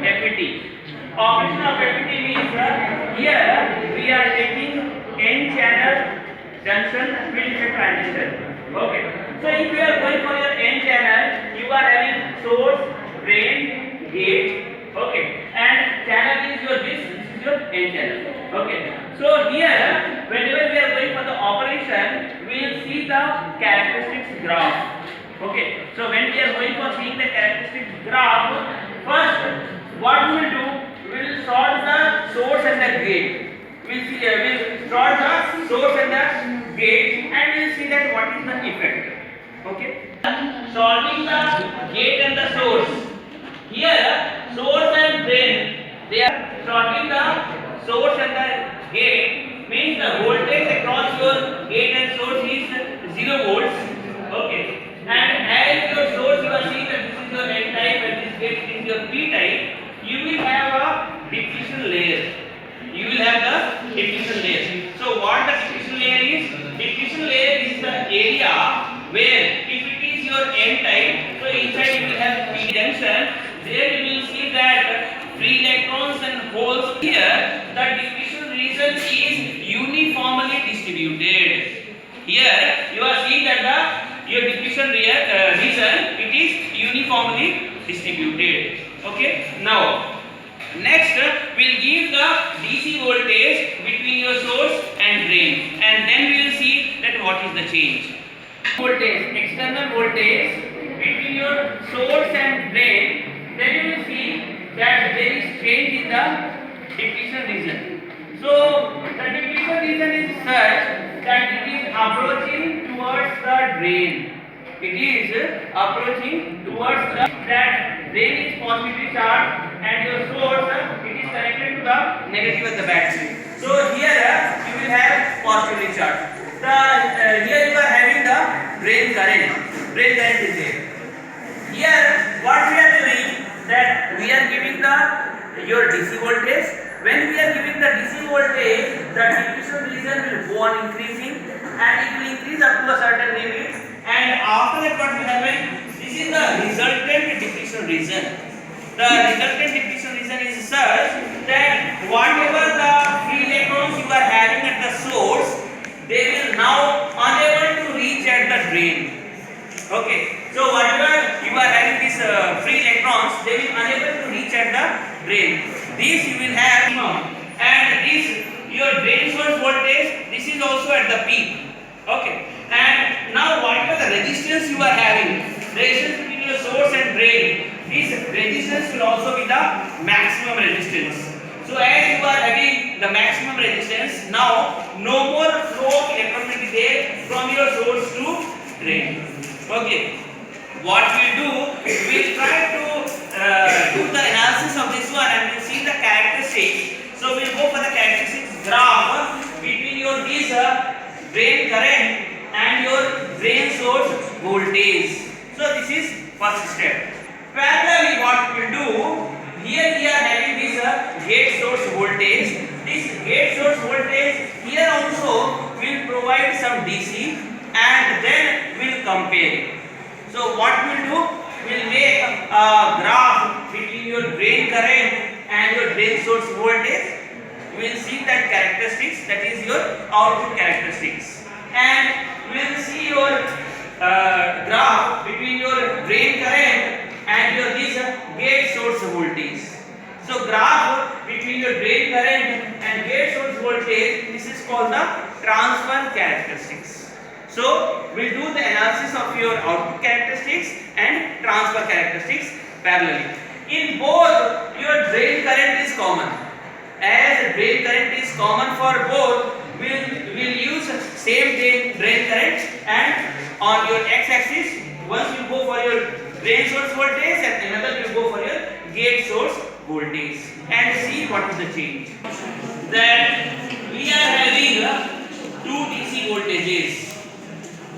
FET. Operation of FET means here we are taking N channel junction field effect transistor. Okay. So if you are going for your N channel, you are having source, drain, gate. Okay. And channel is your this is your N channel. Okay. So here whenever we are going for the operation, we will see the characteristics graph. Okay, so when we are going for seeing the characteristics graph, first what we will do, we will sort the source and the gate. We will sort the source and the gate, and we will see that what is the effect. Okay, sorting the gate and the source. Here, source and drain, they are sorting the source and the gate, means the voltage across your gate and source is 0 volts. Okay. And as your source, you are seeing that this is your N type and this gate is your P type, you will have a depletion layer. You will have the depletion layer. So what the depletion layer is? Depletion layer is the area where if it is your N type, so inside you will have P junction. There you will see that free electrons and holes. Here the depletion region is uniformly distributed. Here you are seeing that your depletion region, it is uniformly distributed. Okay. Now next we'll give the DC voltage between your source and drain, and then we will see that what is the change. Voltage, external voltage between your source and drain, then you will see that there is change in the depletion region. So the depletion region is such that it is approaching towards the drain. It is approaching towards the that drain is positively charged and your source it is connected to the negative of the battery. So here you will have positively charged. Here you are having the drain current. Drain current is there. Here what we are doing, that we are giving your DC voltage. When we are giving the DC voltage, the depletion region will go on increasing and it will increase up to a certain limit, and after that what will happen, this is the resultant depletion region. The resultant depletion region is such that whatever the free electrons you are having at the source, they will now unable to reach at the drain. Okay, so whatever you are having these free electrons, they will unable to reach at the drain. This you will have, and this your drain source voltage, this is also at the peak. Okay, and now whatever the resistance you are having, resistance between your source and drain, this resistance will also be the maximum resistance. So as you are having the maximum resistance, now no more flow of electron will be there from your source to drain. Okay, what we do, we will try to do the analysis of this one and we will see the characteristics. So we will go for the characteristics graph between your this drain current and your drain source voltage. So this is first step. Parallelly what we will do, here we are having this gate source voltage. This gate source voltage here also will provide some DC and then we will compare it. So what we will do, we will make a graph between your drain current and your drain source voltage. We will see that characteristics, that is your output characteristics, and we will see your graph between your drain current and your this gate source voltage. So graph between your drain current and gate source voltage, this is called the transfer characteristics. So we'll do the analysis of your output characteristics and transfer characteristics parallelly. In both, your drain current is common. As drain current is common for both, we'll use same drain current, and on your x-axis, once you go for your drain source voltage and another you go for your gate source voltage, and see what is the change. That we are having two DC voltages.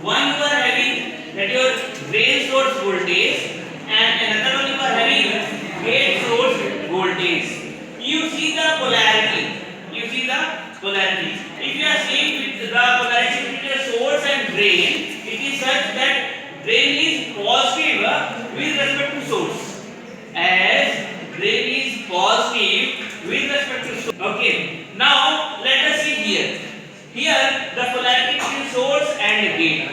One you are having that your drain source voltage, and another one you are having gate source voltage. You see the polarity. You see the polarity. If you are seeing the polarity between your source and drain, it is such that drain is positive with respect to source, as drain is positive with respect to source. Okay. Now let us see here. Here the polarity between source and gate.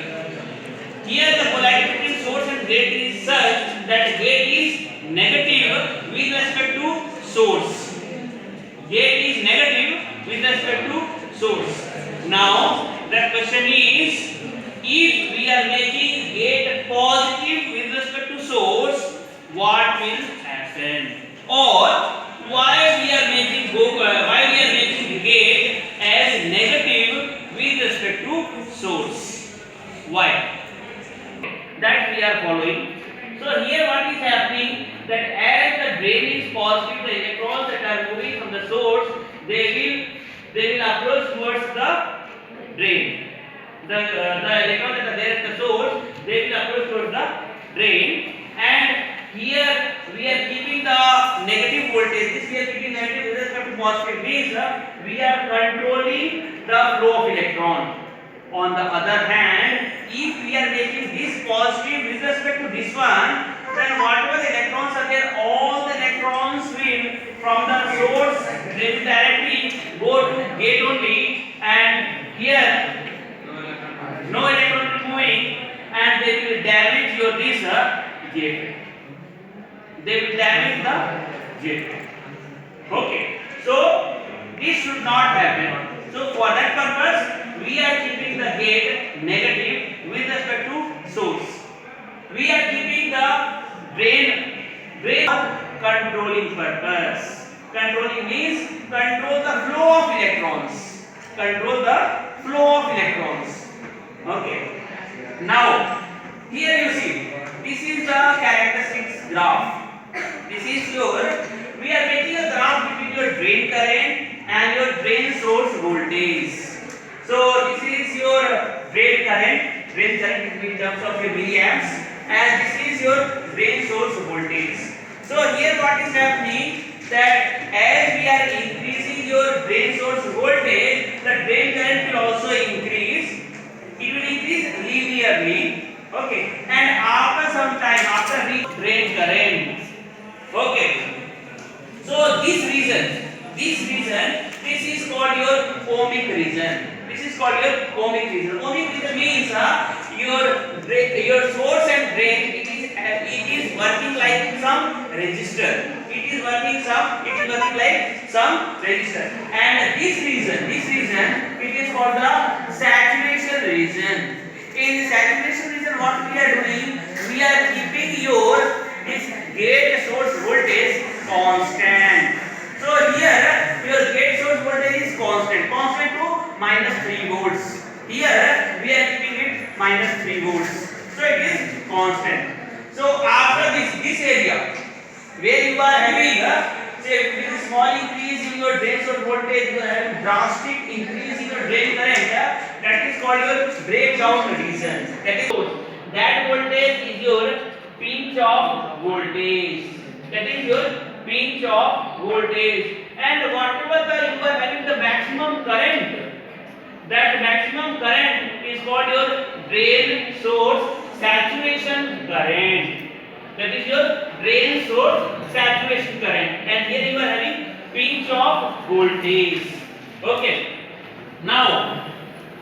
Here the polarity between source and gate is such that gate is negative with respect to source. Gate is negative with respect to source. Now the question is, if we are making gate positive with respect to source, what will happen? Or why we are making gate as negative with respect to source? Why? That we are following. So here what is happening, that as the drain is positive, the electrons that are moving from the source, they will approach towards the drain. The electrons that are there at the source, they will approach towards the drain. And here we are keeping the negative voltage. This we are keeping negative with respect to positive, means we are controlling the flow of electron. On the other hand, if we are making this positive with respect to this one, then whatever the electrons are there, all the electrons will from the source, they will directly go to gate only, and here no electron will moving, and they will damage your this gate. They will damage the gate. Okay. So this should not happen. So for that purpose, we are keeping the gate negative with respect to source. We are keeping the drain for controlling purpose. Controlling means control the flow of electrons. Control the flow of electrons. Okay. Now here you see, this is the characteristics graph. This is your, we are making a graph between your drain current and your drain source voltage. So this is your drain current in terms of your milliamps, and this is your drain source voltage. So here what is happening, that as we are increasing your drain source voltage, the drain current will also increase. It will increase linearly. Okay. And after some time, after reach drain current. Okay. So this region, this is called your ohmic region. This is called your ohmic region. Ohmic region means your source and drain, it is working like some resistor. It is working like some resistor. And this region, it is called the saturation region. In the saturation region, what we are doing, we are keeping this gate source voltage constant. So here your gate source voltage is constant to -3 volts. Here we are keeping it -3 volts. So it is constant. So after this area where you are having say with a small increase in your drain source voltage, you are having drastic increase in your drain current, that is called your breakdown region. That voltage is your pinch off voltage. That is your pinch off voltage. And whatever you are having the maximum current, that maximum current is called your drain source saturation current. That is your drain source saturation current. And here you are having pinch off voltage. Okay. Now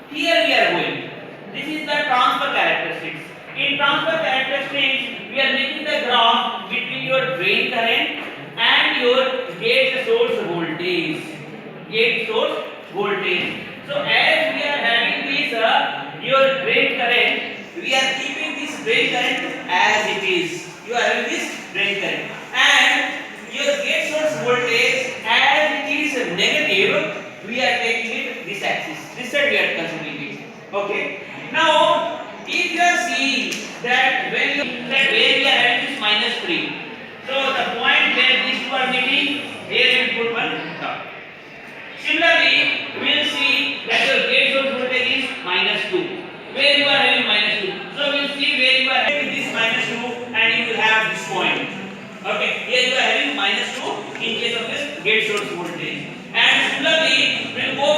here we are going. This is the transfer characteristics. In transfer characteristics, we are making the graph between your drain current and your gate source voltage. Gate source voltage. So as we are having this your drain current, we are keeping this drain current as it is. You are having this drain current, and your gate source voltage as it is negative, we are taking it this axis. This side we are considering it. Okay. Now if you are seeing that where we are having this -3, so the point where these two are meeting, here we put one dot. Similarly, we will see that your gate source voltage is -2, where you are having -2. So we will see where you are having this -2, and you will have this point. Okay, here you are having -2 in case of this gate source voltage. And similarly, we will go